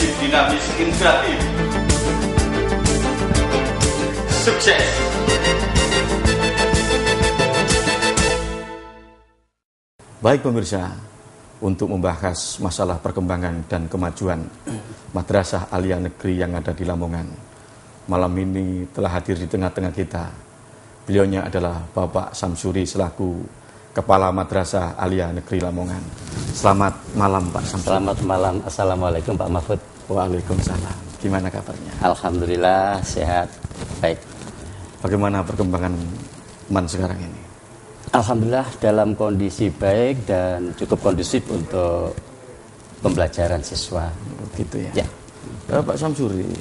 kreatif, dinamis, inspiratif. Sukses. Baik pemirsa, untuk membahas masalah perkembangan dan kemajuan Madrasah Aliyah Negeri yang ada di Lamongan, malam ini telah hadir di tengah-tengah kita. Beliaunya adalah Bapak Samsuri selaku Kepala Madrasah Aliyah Negeri Lamongan. Selamat malam Pak Samsuri. Selamat malam. Assalamualaikum Pak Mahfud. Waalaikumsalam. Gimana kabarnya? Alhamdulillah sehat. Baik. Bagaimana perkembangan MAN sekarang ini? Alhamdulillah dalam kondisi baik dan cukup kondusif untuk pembelajaran siswa. Gitu ya. Pak Samsuri,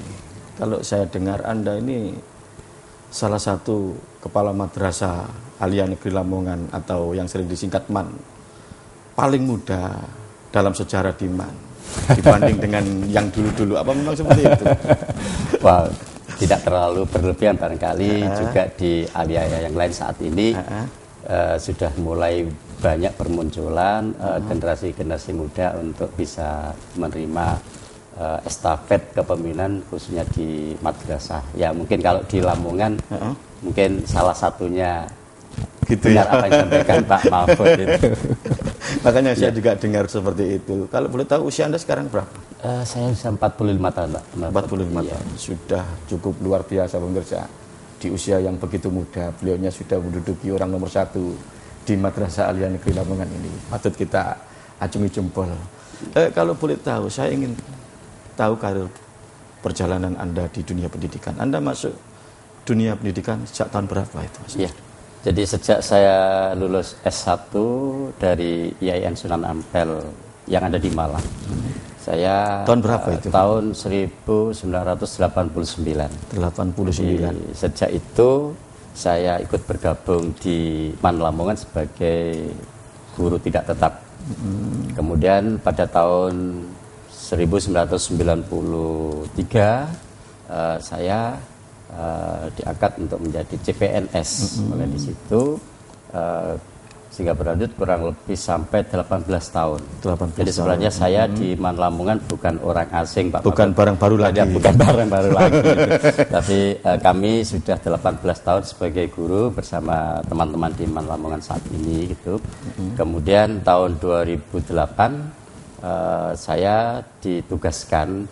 kalau saya dengar Anda ini salah satu Kepala Madrasah Aliyah Negeri Lamongan atau yang sering disingkat MAN paling muda dalam sejarah di MAN dibanding dengan yang dulu-dulu. Apa memang seperti itu? Wow, tidak terlalu berlebihan barangkali. Juga di Aliyah yang lain saat ini sudah mulai banyak bermunculan generasi-generasi muda untuk bisa menerima estafet kepemimpinan khususnya di madrasah. Ya mungkin kalau di Lamongan mungkin salah satunya gitu benar ya. apa yang disampaikan Pak Mahfud itu. Makanya saya juga dengar seperti itu. Kalau boleh tahu usia Anda sekarang berapa? Saya usia 45 tahun Pak. 45 tahun. Sudah cukup luar biasa pemirsa. Di usia yang begitu muda, beliaunya sudah menduduki orang nomor 1 di Madrasah Aliyah Negeri Lamongan ini. Patut kita acungi jempol. Kalau boleh tahu, saya ingin tahu karir perjalanan Anda di dunia pendidikan. Anda masuk dunia pendidikan sejak tahun berapa itu, Mas? Iya. Jadi sejak saya lulus S1 dari IAIN Sunan Ampel yang ada di Malang. Saya tahun berapa itu? Tahun 1989. Sejak itu saya ikut bergabung di MAN Lamongan sebagai guru tidak tetap. Kemudian pada tahun 1993 saya diangkat untuk menjadi CPNS. Mulai di situ sehingga berlanjut kurang lebih sampai 18 tahun. Jadi sebenarnya saya di MAN Lamongan bukan orang asing, Pak. Bukan barang baru lagi. Bukan barang baru lagi. Tapi kami sudah 18 tahun sebagai guru bersama teman-teman di MAN Lamongan saat ini gitu. Kemudian tahun 2008 saya ditugaskan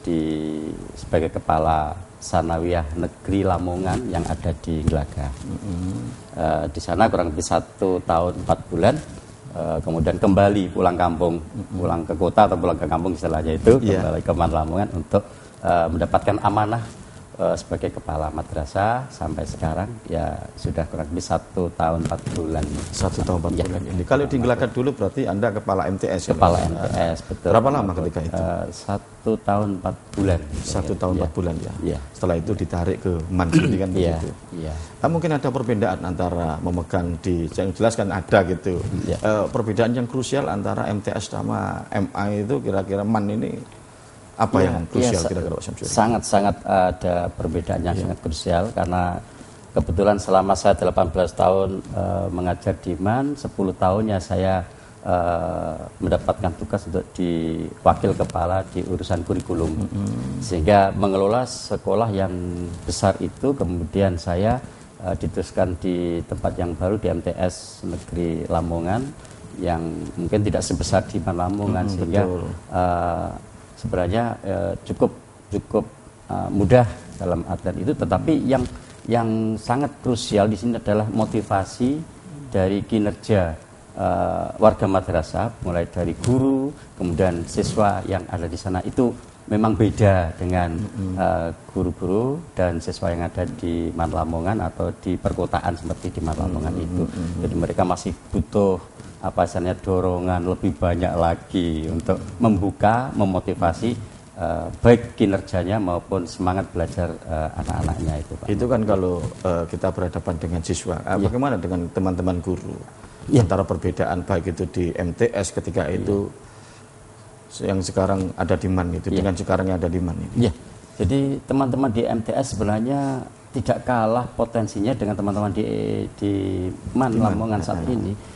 sebagai kepala Sanawiyah Negeri Lamongan yang ada di Glaga. Di sana kurang lebih 1 tahun 4 bulan. Kemudian kembali pulang kampung, pulang ke kota atau pulang ke kampung istilahnya itu, kembali ke MAN Lamongan untuk mendapatkan amanah sebagai kepala madrasah sampai sekarang ya sudah kurang lebih 1 tahun 4 bulan. 1 tahun 4 bulan ini. Kalau di Glaga dulu berarti Anda kepala MTS. Kepala MTS, betul. Berapa lama ketika itu? 1 tahun 4 bulan. 1 tahun 4 bulan ya. Iya. Setelah itu ditarik ke MAN sendiri kan begitu. Iya. Mungkin ada perbedaan antara memegang yang jelas kan ada gitu. Perbedaan yang krusial antara MTS sama MA itu kira-kira MAN ini apa yang krusial kira-kira Pak Samsuri? Sangat-sangat ada perbedaan yang sangat krusial karena kebetulan selama saya 18 tahun mengajar di MAN, 10 tahunnya saya mendapatkan tugas untuk di wakil kepala di urusan kurikulum. Sehingga mengelola sekolah yang besar itu kemudian saya diteruskan di tempat yang baru di MTS Negeri Lamongan yang mungkin tidak sebesar di MAN Lamongan sehingga sebenarnya cukup mudah dalam artian itu, tetapi yang sangat krusial di sini adalah motivasi dari kinerja warga madrasah, mulai dari guru, kemudian siswa yang ada di sana itu memang beda dengan guru-guru dan siswa yang ada di MAN Lamongan atau di perkotaan seperti di MAN Lamongan itu. Jadi mereka masih butuh dorongan lebih banyak lagi untuk membuka, memotivasi baik kinerjanya maupun semangat belajar anak-anaknya itu, Pak. Itu kan kalau kita berhadapan dengan siswa. Bagaimana dengan teman-teman guru? Antara perbedaan baik itu di MTS ketika itu yang sekarang ada di MAN itu dengan sekarang yang ada di MAN ini. Jadi teman-teman di MTS sebenarnya tidak kalah potensinya dengan teman-teman di MAN Lamongan saat ini.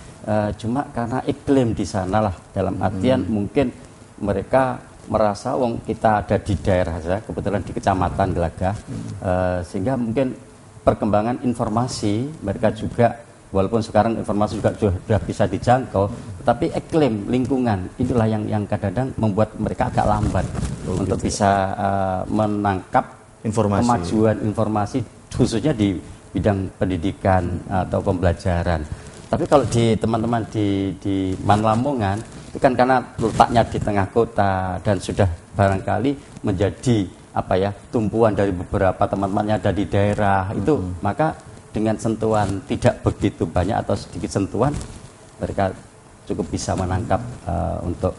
Cuma karena iklim di sana lah, dalam artian mungkin mereka merasa wong kita ada di daerah saja, kebetulan di Kecamatan Gelagah, sehingga mungkin perkembangan informasi mereka juga, walaupun sekarang informasi juga sudah bisa dijangkau, tapi iklim lingkungan inilah yang kadang-kadang membuat mereka agak lambat untuk bisa menangkap kemajuan informasi khususnya di bidang pendidikan atau pembelajaran. Tapi kalau di teman-teman di Man Lamongan itu kan karena letaknya di tengah kota dan sudah barangkali menjadi tumpuan dari beberapa teman-teman yang ada di daerah itu, maka dengan sentuhan tidak begitu banyak atau sedikit sentuhan mereka cukup bisa menangkap untuk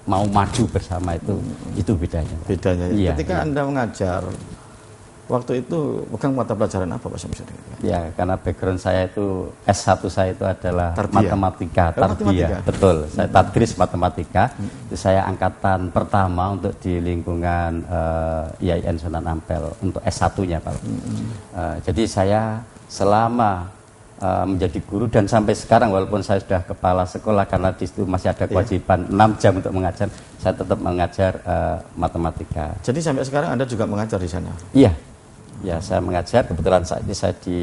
mau maju bersama itu bedanya. Bedanya. Iya, Ketika Anda mengajar waktu itu pegang mata pelajaran apa Pak Samsuri? Ya, karena background saya itu S1 saya itu adalah matematika, matematika. Betul. Saya tadris matematika. Itu saya angkatan pertama untuk di lingkungan IAIN Sunan Ampel untuk S1-nya, Pak. Jadi saya selama menjadi guru dan sampai sekarang walaupun saya sudah kepala sekolah karena di situ masih ada kewajiban 6 jam untuk mengajar, saya tetap mengajar matematika. Jadi sampai sekarang Anda juga mengajar di sana? Iya. Ya, saya mengajar, kebetulan saat ini saya di...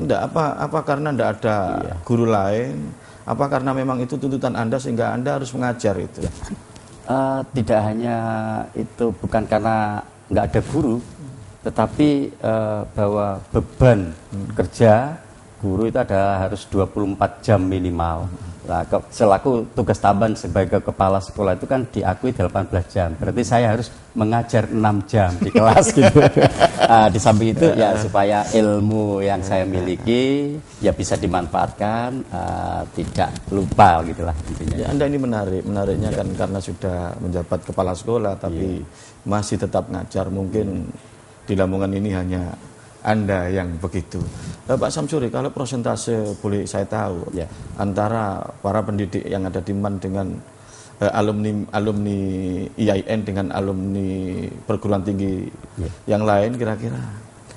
Enggak, apa karena enggak ada guru lain? Apa karena memang itu tuntutan Anda sehingga Anda harus mengajar itu? Tidak hanya itu, bukan karena enggak ada guru, tetapi bahwa beban kerja guru itu harus 24 jam minimal. Nah, selaku tugas tambahan sebagai kepala sekolah itu kan diakui 18 jam. Berarti saya harus mengajar 6 jam di kelas gitu. Di samping itu ya supaya ilmu yang saya miliki ya bisa dimanfaatkan, tidak lupa gitulah intinya. Ya, Anda ini menariknya kan karena sudah menjabat kepala sekolah tapi masih tetap ngajar. Mungkin di Lamongan ini hanya Anda yang begitu. Pak Samsuri, kalau persentase boleh saya tahu antara para pendidik yang ada di MAN dengan alumni IAIN dengan alumni perguruan tinggi yang lain kira-kira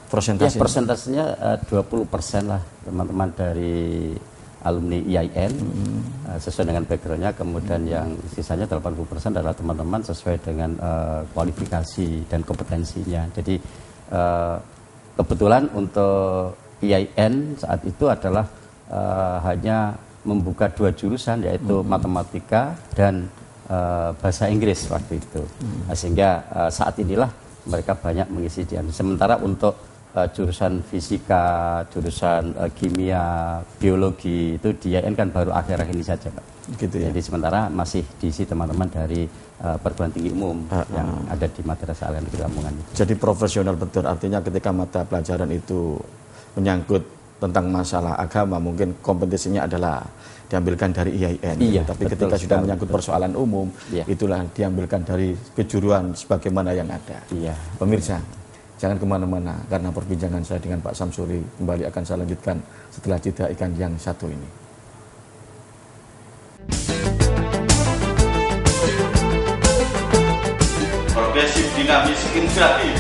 persentase? Ya, persentasenya 20% lah teman-teman dari alumni IAIN sesuai dengan backgroundnya, kemudian yang sisanya 80% adalah teman-teman sesuai dengan kualifikasi dan kompetensinya. Jadi kebetulan untuk IAIN saat itu adalah hanya membuka 2 jurusan yaitu matematika dan bahasa Inggris waktu itu. Sehingga saat inilah mereka banyak mengisi di sana. Sementara untuk jurusan fisika, jurusan kimia, biologi itu di IAIN kan baru akhir-akhir ini saja, Pak. Gitu ya? Jadi sementara masih diisi teman-teman dari perguruan tinggi umum yang ada di Madrasah Al Negeri Lamongan. Jadi profesional betul, artinya ketika mata pelajaran itu menyangkut tentang masalah agama mungkin kompetisinya adalah diambilkan dari IAIN. Iya, tapi ketika sudah menyangkut persoalan umum itulah diambilkan dari kejuruan sebagaimana yang ada. Iya. Pemirsa, jangan kemana-mana karena perbincangan saya dengan Pak Samsuri kembali akan saya lanjutkan setelah jeda ikan yang satu ini. Progresif, dinamis, interaktif.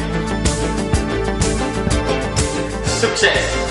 Sukses.